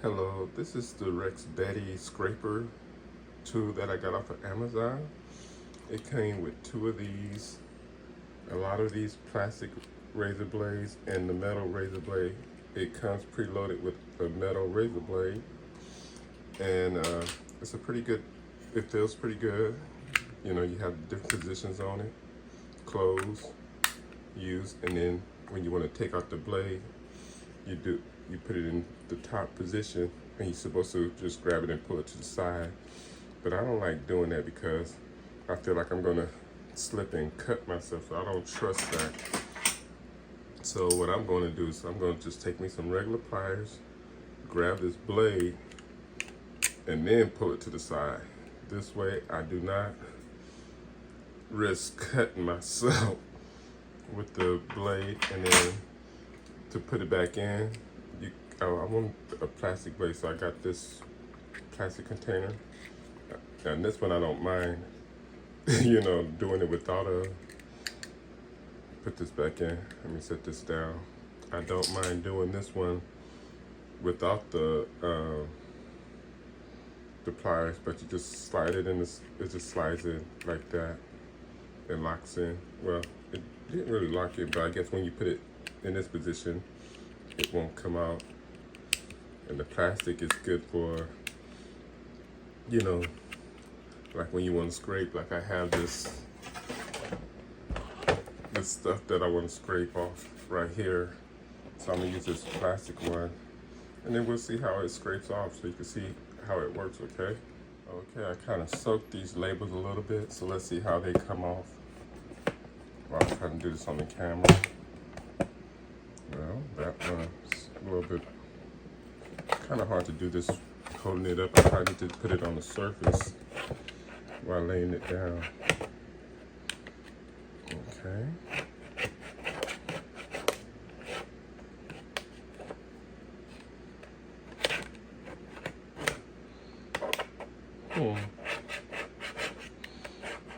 Hello, this is the REXBETI scraper tool that I got off of Amazon. It came with two of these, a lot of these plastic razor blades and the metal razor blade. It comes preloaded with a metal razor blade, and it's a pretty good, it feels pretty good. You know, you have different positions on it, close, use, and then when you want to take out the blade, you put it in the top position and you're supposed to just grab it and pull it to the side. But I don't like doing that because I feel like I'm gonna slip and cut myself, so I don't trust that. So what I'm gonna do is I'm gonna just take me some regular pliers, grab this blade, and then pull it to the side. This way I do not risk cutting myself with the blade. And then to put it back in, I want a plastic blade, so I got this plastic container. And this one I don't mind, you know, doing it without put this back in. Let me set this down. I don't mind doing this one without the pliers, but you just slide it in, it just slides in like that and locks in. Well, it didn't really lock in, but I guess when you put it in this position, it won't come out. And the plastic is good for, you know, like when you want to scrape. Like I have this stuff that I want to scrape off right here, so I'm gonna use this plastic one, and then we'll see how it scrapes off, so you can see how it works. Okay, I kind of soaked these labels a little bit, so let's see how they come off. Well, I'm trying to do this on the camera. Well, that one's a little bit kind of hard to do this holding it up. I probably need to put it on the surface while laying it down. Okay.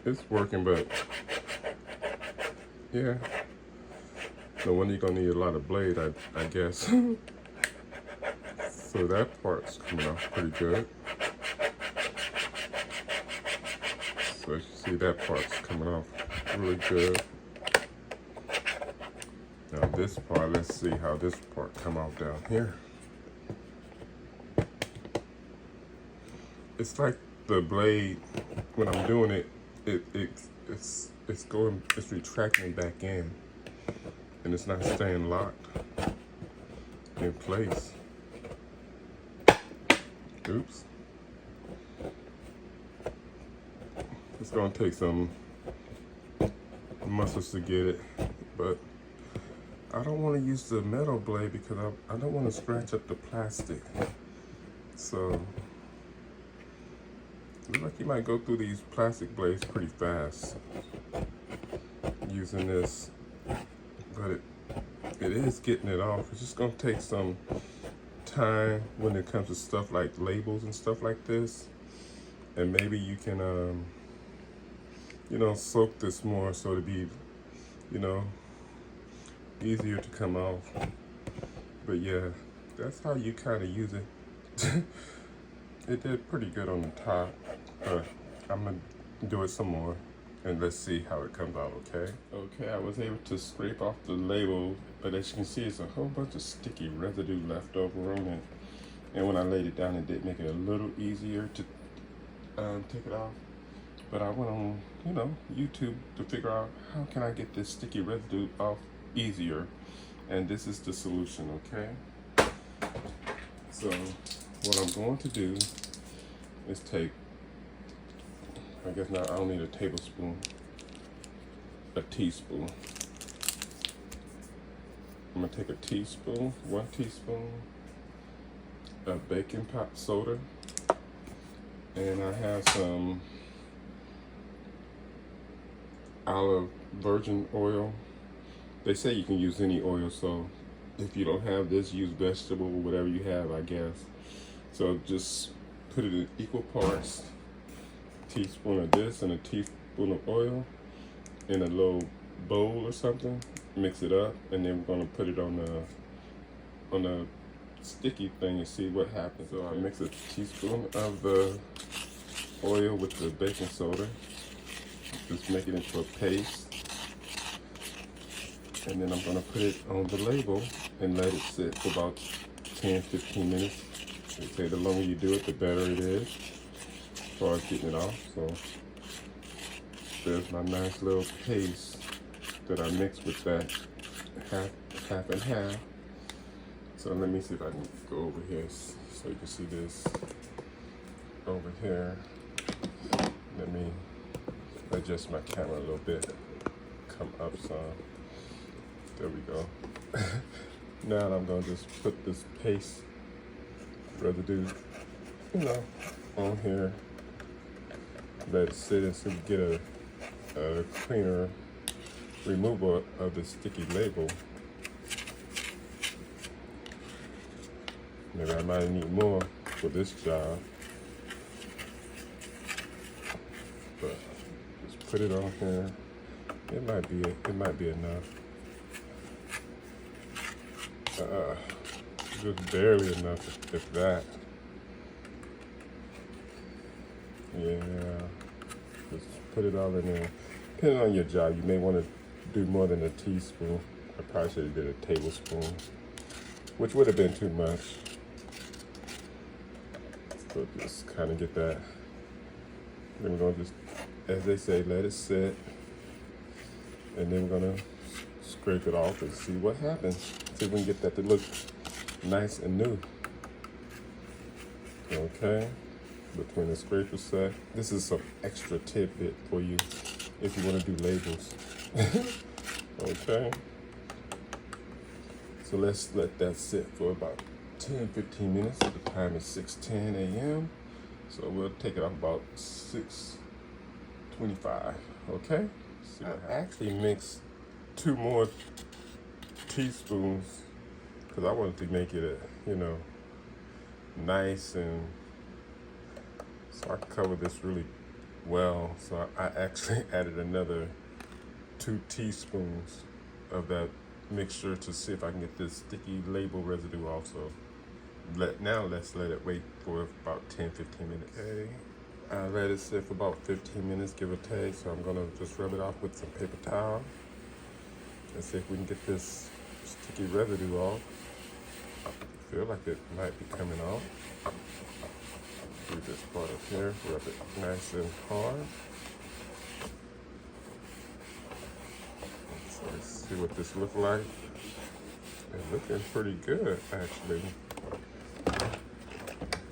It's working, but yeah. No wonder you're gonna need a lot of blade, I guess. So that part's coming off pretty good. So you see that part's coming off really good. Now this part, let's see how this part come off down here. It's like the blade, when I'm doing it, it's retracting back in, and it's not staying locked in place. Oops. It's gonna take some muscles to get it, but I don't want to use the metal blade because I don't want to scratch up the plastic. So looks like you might go through these plastic blades pretty fast using this, but it is getting it off. It's just gonna take some time when it comes to stuff like labels and stuff like this, and maybe you can you know, soak this more so to be, you know, easier to come off. But yeah, that's how you kind of use it. It did pretty good on the top, but I'm gonna do it some more and let's see how it comes out. Okay, I was able to scrape off the label, but as you can see, it's a whole bunch of sticky residue left over on it. And when I laid it down, it did make it a little easier to take it off. But I went on, you know, YouTube to figure out how can I get this sticky residue off easier, and this is the solution. Okay, so what I'm going to do is take, I guess now I don't need a tablespoon, a teaspoon. I'm gonna take a teaspoon, 1 teaspoon of baking soda, and I have some olive virgin oil. They say you can use any oil, so if you don't have this, use vegetable, whatever you have, I guess. So just put it in equal parts, a teaspoon of this and a teaspoon of oil in a little bowl or something. Mix it up, and then we're gonna put it on the sticky thing and see what happens. So I mix a teaspoon of the oil with the baking soda. Just make it into a paste. And then I'm gonna put it on the label and let it sit for about 10-15 minutes. They say the longer you do it, the better it is as far as getting it off. So there's my nice little paste that I mixed with that half and half. So let me see if I can go over here so you can see this over here. Let me adjust my camera a little bit, come up some. There we go. Now I'm gonna just put this paste residue, on here. Let it sit and so you get a cleaner removal of the sticky label. Maybe I might need more for this job, but just put it on here. It might be enough. Just barely enough, if that. Yeah, just put it all in there. Depending on your job, you may want to do more than a teaspoon. I probably should have did a tablespoon, which would have been too much. So just kind of get that. Then we're gonna just, as they say, let it sit, and then we're gonna scrape it off and see what happens. See if we can get that to look nice and new. Okay, between the scraper set. This is some extra tidbit for you if you want to do labels. Okay, so let's let that sit for about 10-15 minutes. The time is 6:10 a.m. So we'll take it off about 6:25. Okay, so I actually mixed 2 more teaspoons because I wanted to make it nice, and so I covered this really well. So I actually added another 2 teaspoons of that mixture to see if I can get this sticky label residue off. So now let's let it wait for about 10-15 minutes. Okay, I let it sit for about 15 minutes, give or take. So I'm gonna just rub it off with some paper towel and see if we can get this sticky residue off. I feel like it might be coming off. Do this part up here, rub it nice and hard. So let's see what this looks like. It's looking pretty good, actually.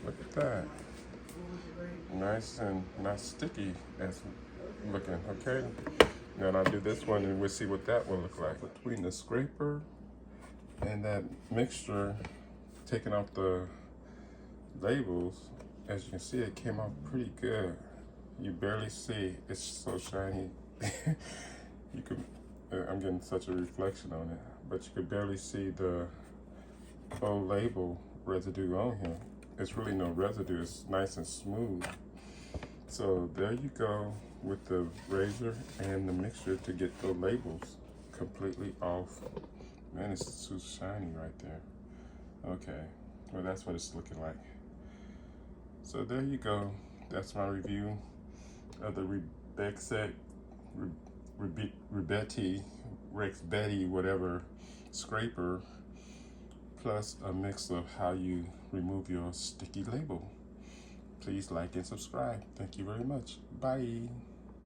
Look at that. Nice and not sticky as looking, okay? Now I'll do this one and we'll see what that will look like. Between the scraper and that mixture, taking off the labels, as you can see, it came out pretty good. You barely see, it's so shiny. You could, I'm getting such a reflection on it, but you could barely see the faux label residue on here. It's really no residue, it's nice and smooth. So there you go with the razor and the mixture to get the labels completely off. Man, it's too shiny right there. Okay, well that's what it's looking like. So there you go. That's my review of the REXBETI, whatever scraper, plus a mix of how you remove your sticky label. Please like and subscribe. Thank you very much. Bye.